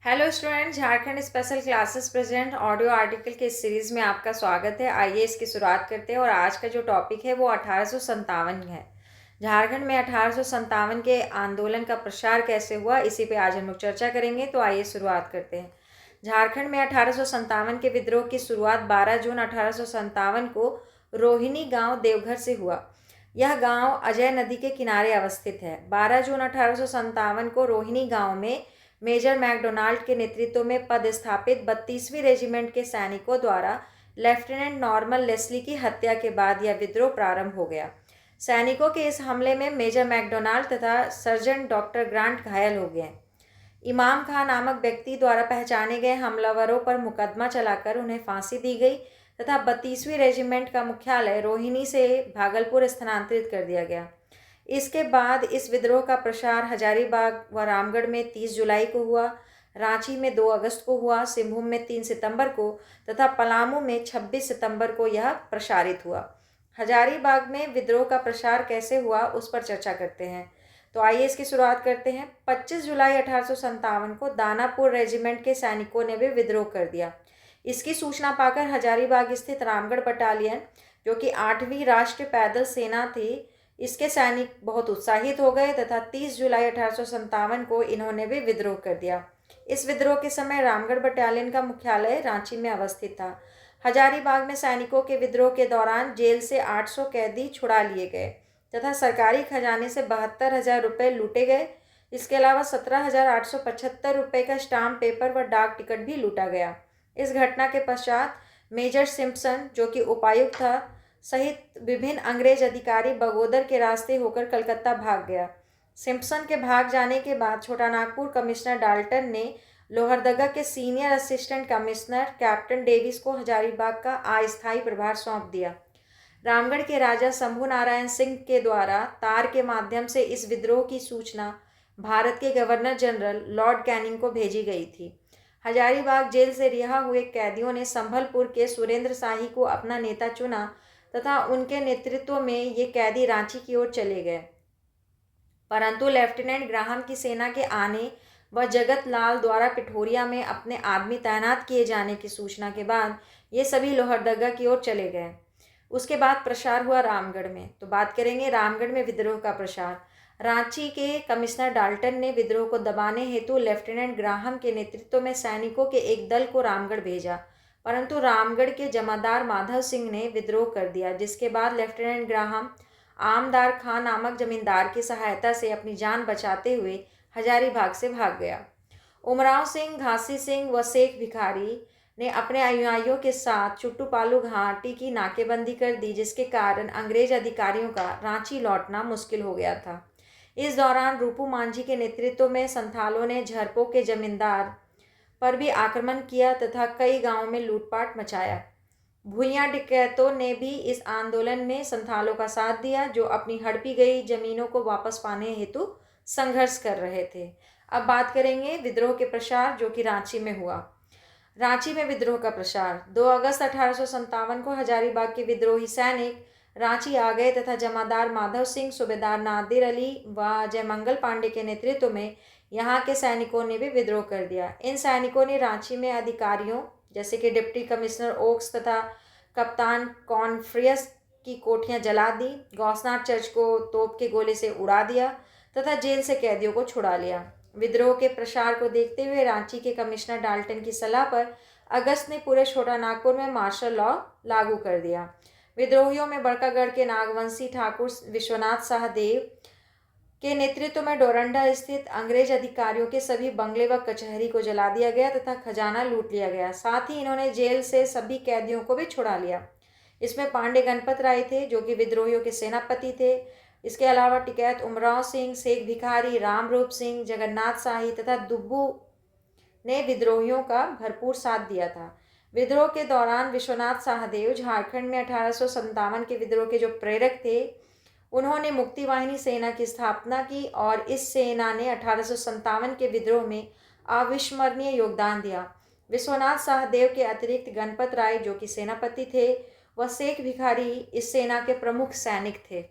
Hello student, Jharkhand special classes present audio article के इस series में आपका स्वागत है। आइए इसकी शुरुआत करते हैं और आज का जो टॉपिक है वो 1857 है। झारखंड में 1857 के आंदोलन का प्रसार कैसे हुआ, इसी पे आज हम लोग चर्चा करेंगे। तो आइए शुरुआत करते हैं। झारखंड में 1857 के विद्रोह की शुरुआत 12 जून 1857 को रोहिणी गांव देवघर से हुआ। यह गांव अजय नदी के किनारे अवस्थित है। 12 जून 1857 को रोहिणी गांव में मेजर मैकडोनाल्ड के नेतृत्व में पदस्थापित 32वीं रेजिमेंट के सैनिकों द्वारा लेफ्टिनेंट नॉर्मन लेस्ली की हत्या के बाद यह विद्रोह प्रारंभ हो गया। सैनिकों के इस हमले में मेजर मैकडोनाल्ड तथा सर्जन डॉक्टर ग्रांट घायल हो गए। इमाम खां नामक व्यक्ति द्वारा पहचाने गए हमलावरों पर मुकदमा चलाकर उन्हें फांसी दी गई तथा 32वीं रेजिमेंट का मुख्यालय रोहिणी से भागलपुर स्थानांतरित कर दिया गया। इसके बाद इस विद्रोह का प्रसार हजारीबाग व रामगढ़ में 30 जुलाई को हुआ, रांची में 2 अगस्त को हुआ, सिंहभूम में 3 सितंबर को तथा पलामू में 26 सितंबर को यह प्रसारित हुआ। हजारीबाग में विद्रोह का प्रसार कैसे हुआ उस पर चर्चा करते हैं। तो आइए इसकी शुरुआत करते हैं। 25 जुलाई 1857 को दानापुर रेजिमेंट के सैनिकों ने भी विद्रोह कर दिया। इसकी सूचना पाकर हजारीबाग स्थित रामगढ़ बटालियन, जो कि 8वीं राष्ट्रीय पैदल सेना थी, इसके सैनिक बहुत उत्साहित हो गए तथा 30 जुलाई 1857 को इन्होंने भी विद्रोह कर दिया। इस विद्रोह के समय रामगढ़ बटालियन का मुख्यालय रांची में अवस्थित था। हजारीबाग में सैनिकों के विद्रोह के दौरान जेल से 800 कैदी छुड़ा लिए गए तथा सरकारी खजाने से 72,000 रुपये लूटे गए। इसके अलावा 17,875 रुपये का स्टाम्प पेपर व डाक टिकट भी लूटा गया। इस घटना के पश्चात मेजर सिम्पसन, जो कि उपायुक्त था, सहित विभिन्न अंग्रेज अधिकारी बगोदर के रास्ते होकर कलकत्ता भाग गया। सिम्पसन के भाग जाने के बाद छोटानागपुर कमिश्नर डाल्टन ने लोहरदगा के senior assistant commissioner captain Davis को हजारीबाग का अस्थायी प्रभार सौंप दिया। रामगढ़ के राजा शंभू नारायण सिंह के द्वारा तार के माध्यम से इस विद्रोह की सूचना भारत के गवर्नर जनरल लॉर्ड कैनिंग को भेजी गई थी। हजारीबाग जेल से रिहा हुए कैदियों ने संभलपुर के सुरेंद्र शाही को अपना नेता चुना तथा उनके नेतृत्व में ये कैदी रांची की ओर चले गए। परंतु लेफ्टिनेंट ग्राहम की सेना के आने व जगत लाल द्वारा पिठोरिया में अपने आदमी तैनात किए जाने की सूचना के बाद ये सभी लोहरदगा की ओर चले गए। उसके बाद प्रसार हुआ रामगढ़ में। तो बात करेंगे रामगढ़ में विद्रोह का प्रसार। रांची के कमिश्नर डाल्टन ने विद्रोह को दबाने हेतु लेफ्टिनेंट ग्राहम के नेतृत्व में सैनिकों के एक दल को रामगढ़ भेजा, परंतु रामगढ़ के जमादार माधव सिंह ने विद्रोह कर दिया, जिसके बाद लेफ्टिनेंट ग्राहम आमदार खां नामक जमींदार की सहायता से अपनी जान बचाते हुए हजारीबाग से भाग गया। उमराव सिंह, घासी सिंह व शेख भिखारी ने अपने अनुयायियों के साथ चुट्टूपालू घाटी की नाकेबंदी कर दी, जिसके कारण अंग्रेज अधिकारियों का रांची लौटना मुश्किल हो गया था। इस दौरान रूपू मांझी के नेतृत्व में संथालों ने झरपो के जमींदार पर भी आक्रमण किया तथा कई गांवों में लूटपाट मचाया। भूइयां डकैतों ने भी इस आंदोलन में संथालों का साथ दिया, जो अपनी हड़पी गई जमीनों को वापस पाने हेतु संघर्ष कर रहे थे। अब बात करेंगे विद्रोह के प्रसार, जो कि रांची में हुआ। रांची में विद्रोह का प्रसार 2 अगस्त 1857 को हजारीबाग के विद्रोही सैनिक रांची आ गए तथा जमादार माधव सिंह, सूबेदार नादिर अली व जयमंगल पांडे के नेतृत्व में यहाँ के सैनिकों ने भी विद्रोह कर दिया। इन सैनिकों ने रांची में अधिकारियों जैसे कि डिप्टी कमिश्नर ओक्स तथा कप्तान कॉन्फ्रियस की कोठियां जला दी, गौसनाथ चर्च को तोप के गोले से उड़ा दिया तथा जेल से कैदियों को छुड़ा लिया। विद्रोह के प्रसार को देखते हुए रांची के कमिश्नर डाल्टन की सलाह पर अगस्त ने पूरे छोटानागपुर में मार्शल लॉ लागू कर दिया। विद्रोहियों में बड़कागढ़ के नागवंशी ठाकुर विश्वनाथ शाहदेव के नेतृत्व में डोरंडा स्थित अंग्रेज अधिकारियों के सभी बंगले व कचहरी को जला दिया गया तथा खजाना लूट लिया गया। साथ ही इन्होंने जेल से सभी कैदियों को भी छुड़ा लिया। इसमें पांडे गणपत राय थे, जो कि विद्रोहियों के सेनापति थे। इसके अलावा टिकैत उमराव सिंह, शेख भिखारी, रामरूप सिंह, जगन्नाथ शाही तथा दुब्बू ने विद्रोहियों का भरपूर साथ दिया था। विद्रोह के दौरान विश्वनाथ शाहदेव झारखंड में 1857 के विद्रोह के जो प्रेरक थे, उन्होंने मुक्ति वाहिनी सेना की स्थापना की और इस सेना ने 1857 के विद्रोह में अविस्मरणीय योगदान दिया। विश्वनाथ शाहदेव के अतिरिक्त गणपत राय, जो कि सेनापति थे, व शेख भिखारी इस सेना के प्रमुख सैनिक थे।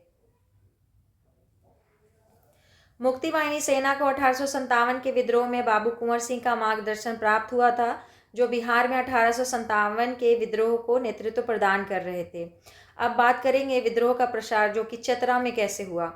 मुक्ति वाहिनी सेना को 1857 के विद्रोह में बाबू कुंवर सिंह का मार्गदर्शन प्राप्त हुआ था, जो बिहार में 1857 के विद्रोह को नेतृत्व प्रदान कर रहे थे। अब बात करेंगे विद्रोह का प्रसार जो कि चतरा में कैसे हुआ।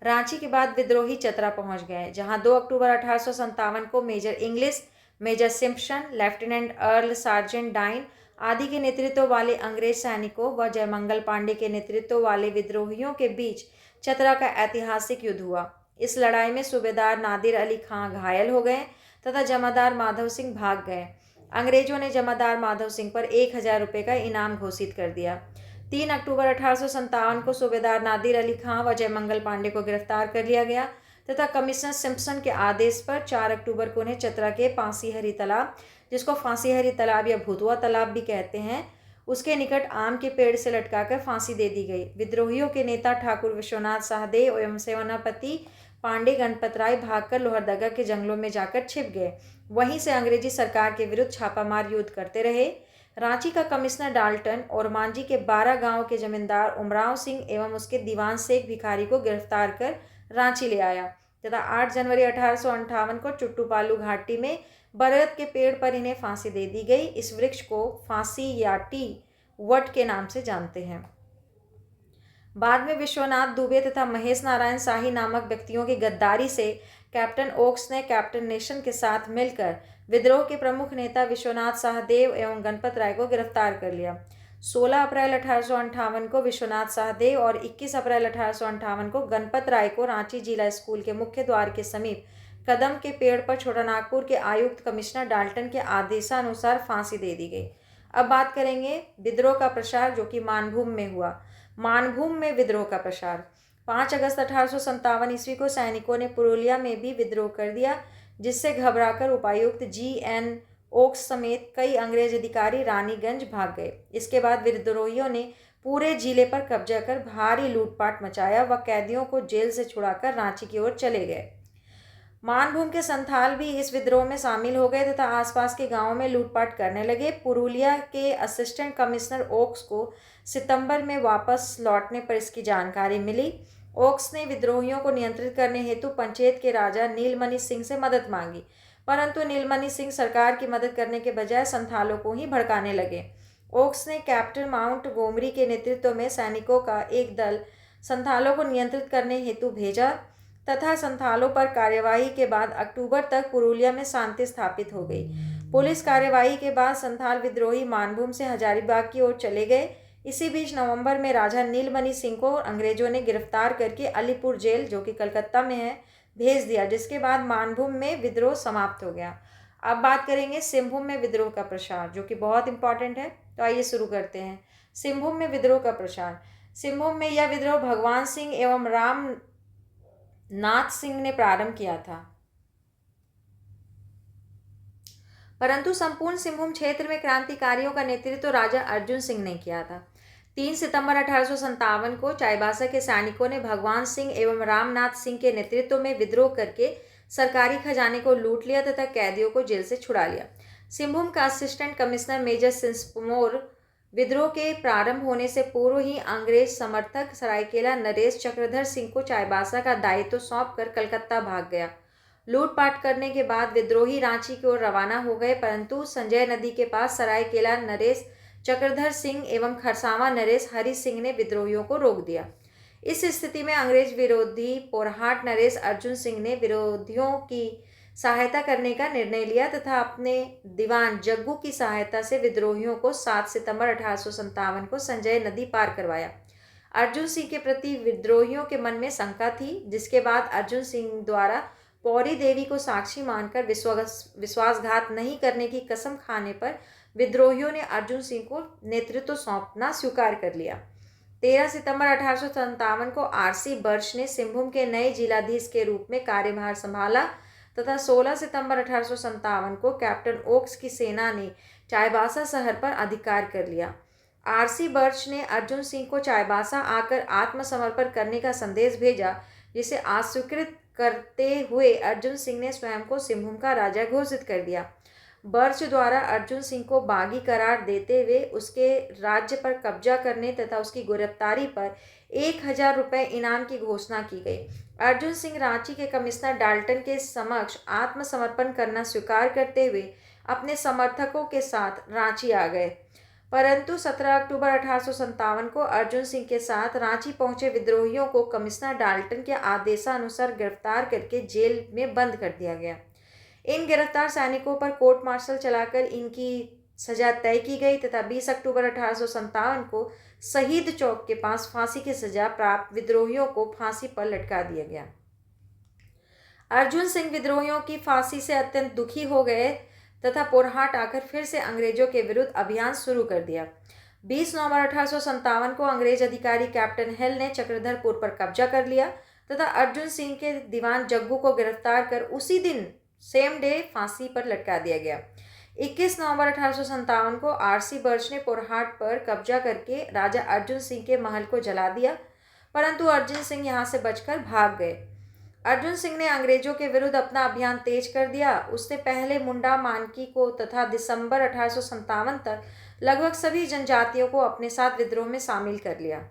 रांची के बाद विद्रोही चतरा पहुंच गए, जहां 2 अक्टूबर 1857 को major English, major Simpson, lieutenant Earl sergeant डाइन आदि के नेतृत्व वाले अंग्रेज सैनिकों व जयमंगल पांडे के नेतृत्व वाले विद्रोहियों के बीच चतरा का ऐतिहासिक युद्ध हुआ। इस लड़ाई में सूबेदार नादिर अली खां घायल हो गए तथा जमादार माधव सिंह भाग गए। अंग्रेजों ने जमादार माधव सिंह पर 1000 रुपये का इनाम घोषित कर दिया। 3 अक्टूबर 1857 को सूबेदार नादिर अली खां व जयमंगल पांडे को गिरफ्तार कर लिया गया तथा कमिश्नर सिम्पसन के आदेश पर 4 अक्टूबर को उन्हें चतरा के फांसी हरी तालाब, जिसको फांसी हरी तालाब या भूतवा तालाब भी कहते हैं, उसके निकट आम के पेड़ से लटकाकर फांसी दे दी गई। विद्रोहियों के नेता ठाकुर विश्वनाथ सहदेव एवं सेनापति पांडे गणपत राय भागकर लोहरदगा के जंगलों में जाकर छिप गए। वहीं से अंग्रेजी सरकार के विरुद्ध छापामार युद्ध करते रहे। रांची का कमिश्नर डाल्टन और मांझी के 12 गांव के जमींदार उमराव सिंह एवं उसके दीवान शेख भिखारी को गिरफ्तार कर रांची ले आया तथा 8 जनवरी 1858 को चुट्टूपालू घाटी में बरगद के पेड़ पर इन्हें फांसी दे दी गई। इस वृक्ष को फांसी या टी वट के नाम से जानते हैं। बाद में विश्वनाथ दुबे तथा महेश नारायण शाही नामक व्यक्तियों की गद्दारी से कैप्टन ओक्स ने कैप्टन नेशन के साथ मिलकर विद्रोह के प्रमुख नेता विश्वनाथ सहदेव एवं गणपत राय को गिरफ्तार कर लिया। 16 अप्रैल 1858 को विश्वनाथ सहदेव और 21 अप्रैल 1858 को गणपत राय को रांची जिला स्कूल के मुख्य द्वार के समीप कदम के पेड़ पर छोटानागपुर के आयुक्त कमिश्नर डाल्टन के आदेशानुसार फांसी दे दी गई। अब बात करेंगे विद्रोह का प्रसार जो कि मानभूम में हुआ। मानभूम में विद्रोह का प्रसार 5 अगस्त 1857 ईस्वी को सैनिकों ने पुरुलिया में भी विद्रोह कर दिया, जिससे घबराकर उपायुक्त GN ओक्स समेत कई अंग्रेज अधिकारी रानीगंज भाग गए। इसके बाद विद्रोहियों ने पूरे जिले पर कब्जा कर भारी लूटपाट मचाया व कैदियों को जेल से छुड़ाकर रांची की ओर चले गए। मानभूम के संथाल भी इस विद्रोह में शामिल हो गए तथा आसपास के गांवों में लूटपाट करने लगे। पुरुलिया के असिस्टेंट कमिश्नर ओक्स को सितंबर में वापस लौटने पर इसकी जानकारी मिली। ओक्स ने विद्रोहियों को नियंत्रित करने हेतु पंचेत के राजा नीलमणि सिंह से मदद मांगी, परंतु नीलमणि सिंह सरकार की मदद करने के बजाय संथालों को ही भड़काने लगे। ओक्स ने कैप्टन माउंट गोमरी के नेतृत्व में सैनिकों का एक दल संथालों को नियंत्रित करने हेतु भेजा तथा संथालों पर कार्यवाही के बाद अक्टूबर तक पुरुलिया में शांति स्थापित हो गई। पुलिस कार्यवाही के बाद संथाल विद्रोही मानभूम से हजारीबाग की ओर चले गए। इसी बीच नवंबर में राजा नीलमणि सिंह को अंग्रेजों ने गिरफ्तार करके अलीपुर जेल जो कि कलकत्ता में है भेज दिया, जिसके बाद मानभूम में विद्रोह समाप्त हो गया। अब बात करेंगे सिंहभूम में विद्रोह का प्रसार जो कि बहुत इंपॉर्टेंट है। तो आइए शुरू करते हैं। सिंहभूम में विद्रोह का प्रसार। सिंहभूम में यह विद्रोह भगवान सिंह एवं राम नाथ सिंह ने प्रारंभ किया था, परंतु संपूर्ण सिंहभूम क्षेत्र में क्रांतिकारियों का नेतृत्व राजा अर्जुन सिंह ने किया था। 3 सितंबर 1857 को चाईबासा के सैनिकों ने भगवान सिंह एवं रामनाथ सिंह के नेतृत्व में विद्रोह करके सरकारी खजाने को लूट लिया तथा कैदियों को जेल से छुड़ा लिया। सिंहभूम का असिस्टेंट कमिश्नर मेजर सिंसमोर विद्रोह के प्रारंभ होने से पूर्व ही अंग्रेज समर्थक सरायकेला नरेश चक्रधर सिंह को चाईबासा का दायित्व सौंपकर कलकत्ता भाग गया। लूटपाट करने के बाद विद्रोही रांची की ओर रवाना हो गए, परंतु संजय नदी के पास सरायकेला नरेश चक्रधर सिंह एवं खरसावा नरेश हरि सिंह ने विद्रोहियों को रोक दिया। इस स्थिति में अंग्रेज विरोधी पोरहाट नरेश अर्जुन सिंह ने विरोधियों की सहायता करने का निर्णय लिया तथा अपने दीवान जग्गू की सहायता से विद्रोहियों को 7 सितंबर 1857 को संजय नदी पार करवाया। अर्जुन सिंह के प्रति विद्रोहियों के मन में शंका थी, जिसके बाद अर्जुन सिंह द्वारा पौरी देवी को साक्षी मानकर विश्वासघात नहीं करने की कसम खाने पर विद्रोहियों ने अर्जुन सिंह को नेतृत्व सौंपना स्वीकार कर लिया। 13 सितंबर 1857 को RC बर्श ने सिंहभूम के नए जिलाधीश के रूप में कार्यभार संभाला तथा 16 सितंबर 1857 को कैप्टन ओक्स की सेना ने चाईबासा शहर पर अधिकार कर लिया। RC बर्च ने अर्जुन सिंह को चाईबासा आकर आत्मसमर्पण करने का संदेश भेजा, जिसे अस्वीकृत करते हुए अर्जुन सिंह ने स्वयं को सिंहभूम का राजा घोषित कर दिया। बर्च द्वारा अर्जुन सिंह को बागी करार देते हुए उसके राज्य पर कब्जा करने तथा उसकी गिरफ्तारी पर 1,000 रुपये इनाम की घोषणा की गई। अर्जुन सिंह रांची के कमिश्नर डाल्टन के समक्ष आत्मसमर्पण करना स्वीकार करते हुए अपने समर्थकों के साथ रांची आ गए, परंतु 17 अक्टूबर 1857 को अर्जुन सिंह के साथ रांची पहुंचे विद्रोहियों को कमिश्नर डाल्टन के आदेशानुसार गिरफ्तार करके जेल में बंद कर दिया गया। इन गिरफ्तार सैनिकों पर कोर्ट मार्शल चलाकर इनकी सजा तय की गई तथा 20 अक्टूबर 1857 को शहीद चौक के पास फांसी की सजा प्राप्त विद्रोहियों को फांसी पर लटका दिया गया। अर्जुन सिंह विद्रोहियों की फांसी से अत्यंत दुखी हो गए तथा पोरहाट आकर फिर से अंग्रेजों के विरुद्ध अभियान शुरू कर दिया। 20 नवंबर 1857 को अंग्रेज अधिकारी कैप्टन हिल ने चक्रधरपुर पर कब्जा कर लिया तथा अर्जुन सिंह के दीवान जग्गू को गिरफ्तार कर उसी दिन सेम डे फांसी पर लटका दिया गया। 21 नवंबर 1857 को आरसी बर्च ने पोरहाट पर कब्जा करके राजा अर्जुन सिंह के महल को जला दिया, परंतु अर्जुन सिंह यहाँ से बचकर भाग गए। अर्जुन सिंह ने अंग्रेजों के विरुद्ध अपना अभियान तेज कर दिया। उसने पहले मुंडा, मानकी को तथा दिसंबर 1857 तक लगभग सभी जनजातियों को अपने साथ विद्रोह में शामिल कर लिया।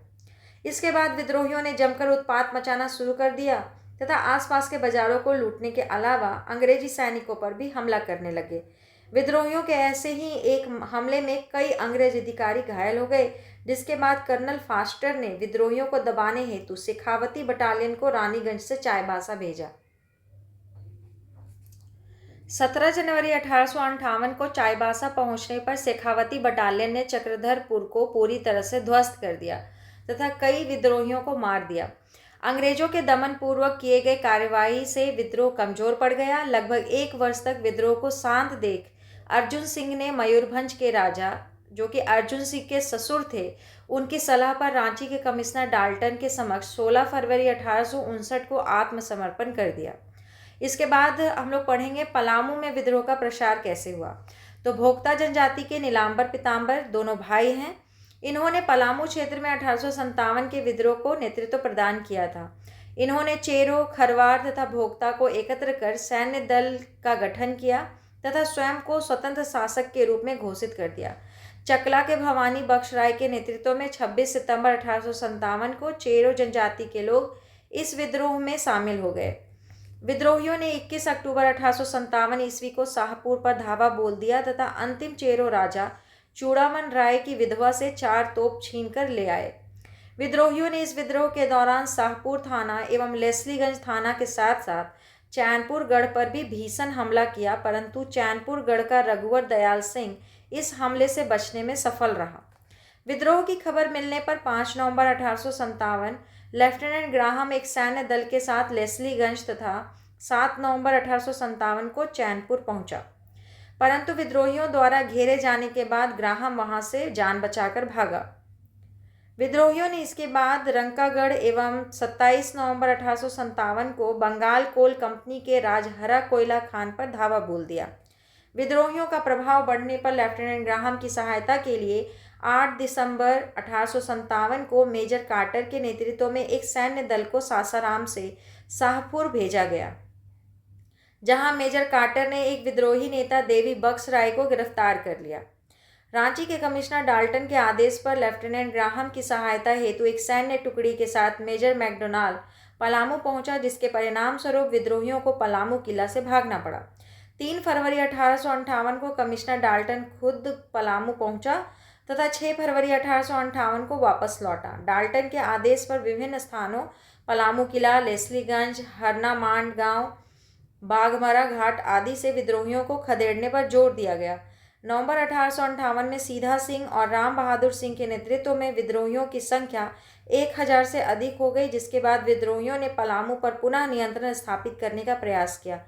इसके बाद विद्रोहियों ने जमकर उत्पात मचाना शुरू कर दिया तथा आसपास के बाजारों को लूटने के अलावा अंग्रेजी सैनिकों पर भी हमला करने लगे। विद्रोहियों के ऐसे ही एक हमले में कई अंग्रेज अधिकारी घायल हो गए, जिसके बाद कर्नल फास्टर ने विद्रोहियों को दबाने हेतु शेखावती बटालियन को रानीगंज से चाईबासा भेजा। 17 जनवरी 1858 को चाईबासा पहुंचने पर शेखावती बटालियन ने चक्रधरपुर को पूरी तरह से ध्वस्त कर दिया तथा कई विद्रोहियों को मार दिया। अंग्रेजों के दमन पूर्वक किए गए कार्यवाही से विद्रोह कमजोर पड़ गया। लगभग 1 वर्ष तक विद्रोह को शांत देख अर्जुन सिंह ने मयूरभंज के राजा, जो कि अर्जुन सिंह के ससुर थे, उनकी सलाह पर रांची के कमिश्नर डाल्टन के समक्ष 16 फरवरी 1859 को आत्मसमर्पण कर दिया। इसके बाद हम लोग पढ़ेंगे पलामू में विद्रोह का प्रसार कैसे हुआ। तो भोक्ता जनजाति के नीलांबर पीताम्बर दोनों भाई हैं। इन्होंने पलामू क्षेत्र में 1857 के विद्रोह को नेतृत्व प्रदान किया था। इन्होंने चेरो, खरवार तथा भोक्ता को एकत्र कर सैन्य दल का गठन किया तथा स्वयं को स्वतंत्र शासक के रूप में घोषित कर दिया। चकला के भवानी बख्श राय के नेतृत्व में 26 सितंबर 1857 को चेरो जनजाति के लोग इस विद्रोह में शामिल हो गए। विद्रोहियों ने 21 अक्टूबर 1857 ईस्वी को शाहपुर पर धावा बोल दिया तथा अंतिम चेरो राजा चूड़ामन राय की विधवा से 4 तोप छीनकर ले आए। विद्रोहियों ने इस विद्रोह के दौरान शाहपुर थाना एवं लेस्लीगंज थाना के साथ साथ चैनपुर गढ़ पर भी भीषण हमला किया, परंतु चैनपुर गढ़ का रघुवर दयाल सिंह इस हमले से बचने में सफल रहा। विद्रोह की खबर मिलने पर 5 नवंबर 1857 लेफ्टिनेंट ग्राहम एक सैन्य दल के साथ लेस्लीगंज तथा 7 नवंबर 1857 को चैनपुर पहुंचा, परंतु विद्रोहियों द्वारा घेरे जाने के बाद ग्राहम वहां से जान बचाकर भागा। विद्रोहियों ने इसके बाद रंकागढ़ एवं 27 नवंबर 1857 को बंगाल कोल कंपनी के राजहरा कोयला खान पर धावा बोल दिया। विद्रोहियों का प्रभाव बढ़ने पर लेफ्टिनेंट ग्राहम की सहायता के लिए 8 दिसंबर 1857 को मेजर कार्टर के नेतृत्व में एक सैन्य दल को सासाराम से शाहपुर भेजा गया, जहां मेजर कार्टर ने एक विद्रोही नेता देवी बख्श राय को गिरफ्तार कर लिया। रांची के कमिश्नर डाल्टन के आदेश पर लेफ्टिनेंट ग्राहम की सहायता हेतु एक सैन्य टुकड़ी के साथ मेजर मैकडोनाल्ड पलामू पहुंचा, जिसके परिणाम स्वरूप विद्रोहियों को पलामू किला से भागना पड़ा। 3 फरवरी 1858 को कमिश्नर डाल्टन खुद पलामू पहुंचा तथा 6 फरवरी 1858 को वापस लौटा। डाल्टन के आदेश पर विभिन्न स्थानों पलामू किला, लेस्लीगंज, हरना मांड गांव, बाघमरा घाट आदि से विद्रोहियों को खदेड़ने पर जोर दिया गया। नवंबर 1858 में सीधा सिंह और राम बहादुर सिंह के नेतृत्व में विद्रोहियों की संख्या 1000 से अधिक हो गई, जिसके बाद विद्रोहियों ने पलामू पर पुनः नियंत्रण स्थापित करने का प्रयास किया।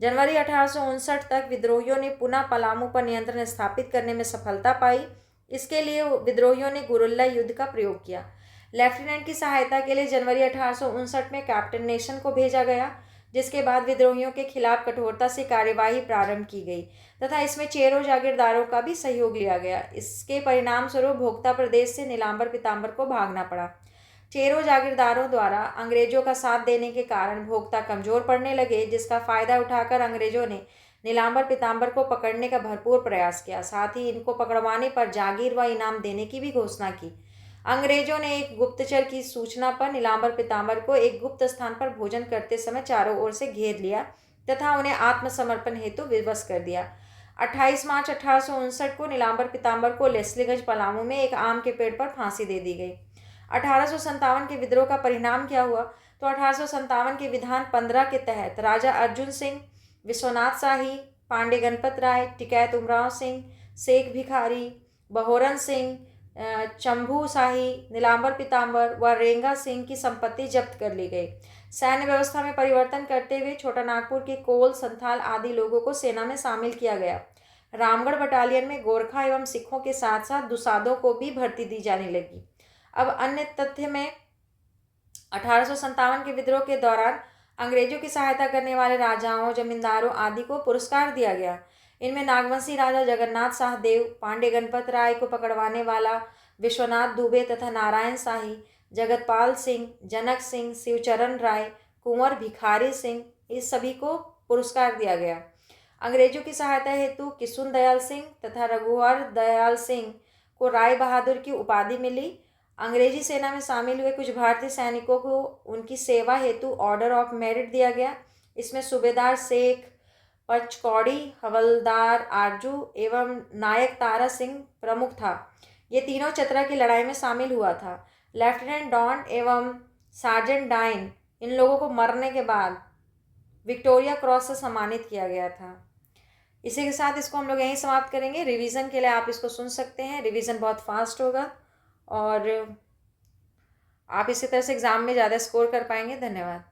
जनवरी 1859 तक विद्रोहियों ने पुनः पलामू पर नियंत्रण स्थापित करने में सफलता पाई। इसके लिए विद्रोहियों ने गुरिल्ला युद्ध का प्रयोग किया। लेफ्टिनेंट की सहायता के लिए जनवरी 1859 में कैप्टन नेशन को भेजा गया, जिसके बाद विद्रोहियों के खिलाफ कठोरता से कार्यवाही प्रारंभ की गई तथा इसमें चेरो जागीरदारों का भी सहयोग लिया गया। इसके परिणाम स्वरूप भोक्ता प्रदेश से नीलांबर पीताम्बर को भागना पड़ा। चेरो जागीरदारों द्वारा अंग्रेजों का साथ देने के कारण भोक्ता कमजोर पड़ने लगे, जिसका फायदा उठाकर अंग्रेजों ने नीलांबर पीतांबर को पकड़ने का भरपूर प्रयास किया। साथ ही इनको पकड़वाने पर जागीर व इनाम देने की भी घोषणा की। अंग्रेजों ने एक गुप्तचर की सूचना पर नीलांबर पीतांबर को एक गुप्त स्थान पर भोजन करते समय चारों ओर से घेर लिया तथा उन्हें आत्मसमर्पण हेतु विवश कर दिया। 28 मार्च 1859 को नीलांबर पीतांबर को लेस्लीगंज पलामू में एक आम के पेड़ पर फांसी दे दी गई। 1857 के विद्रोह का परिणाम क्या हुआ? तो 1857 के विधान 15 के तहत राजा अर्जुन सिंह, विश्वनाथ शाही, पांडे गणपत राय, टिकैत उमराव सिंह, शेख भिखारी, बहोरन सिंह, चंभू शाही, नीलांबर पीतांबर व रेंगा सिंह की संपत्ति जब्त कर ली गई। सैन्य व्यवस्था में परिवर्तन करते हुए छोटा नागपुर के कोल, संथाल आदि लोगों को सेना में शामिल किया गया। रामगढ़ बटालियन में गोरखा एवं सिखों के साथ साथ दुसादों को भी भर्ती दी जाने लगी। अब अन्य तथ्य में 1857 के विद्रोह के दौरान अंग्रेजों की सहायता करने वाले राजाओं, जमींदारों आदि को पुरस्कार दिया गया। इनमें नागवंशी राजा जगन्नाथ शाहदेव, पांडे गणपत राय को पकड़वाने वाला विश्वनाथ दुबे तथा नारायण शाही, जगतपाल सिंह, जनक सिंह, शिवचरण राय, कुंवर भिखारी सिंह, इस सभी को पुरस्कार दिया गया। अंग्रेजों की सहायता हेतु किशुन दयाल सिंह तथा रघुवर दयाल सिंह को राय बहादुर की उपाधि मिली। अंग्रेजी सेना में शामिल हुए कुछ भारतीय सैनिकों को उनकी सेवा हेतु ऑर्डर ऑफ मेरिट दिया गया। इसमें सूबेदार शेख पंचकौड़ी, हवलदार आरजू एवं नायक तारा सिंह प्रमुख था। ये तीनों चतरा की लड़ाई में शामिल हुआ था। लेफ्टिनेंट डॉन एवं सार्जेंट डाइन, इन लोगों को मरने के बाद विक्टोरिया क्रॉस से सम्मानित किया गया था। इसी के साथ इसको हम लोग यहीं समाप्त करेंगे। रिवीजन के लिए आप इसको सुन सकते हैं, रिवीजन बहुत फास्ट होगा और आप इसी तरह से एग्ज़ाम में ज़्यादा स्कोर कर पाएंगे। धन्यवाद।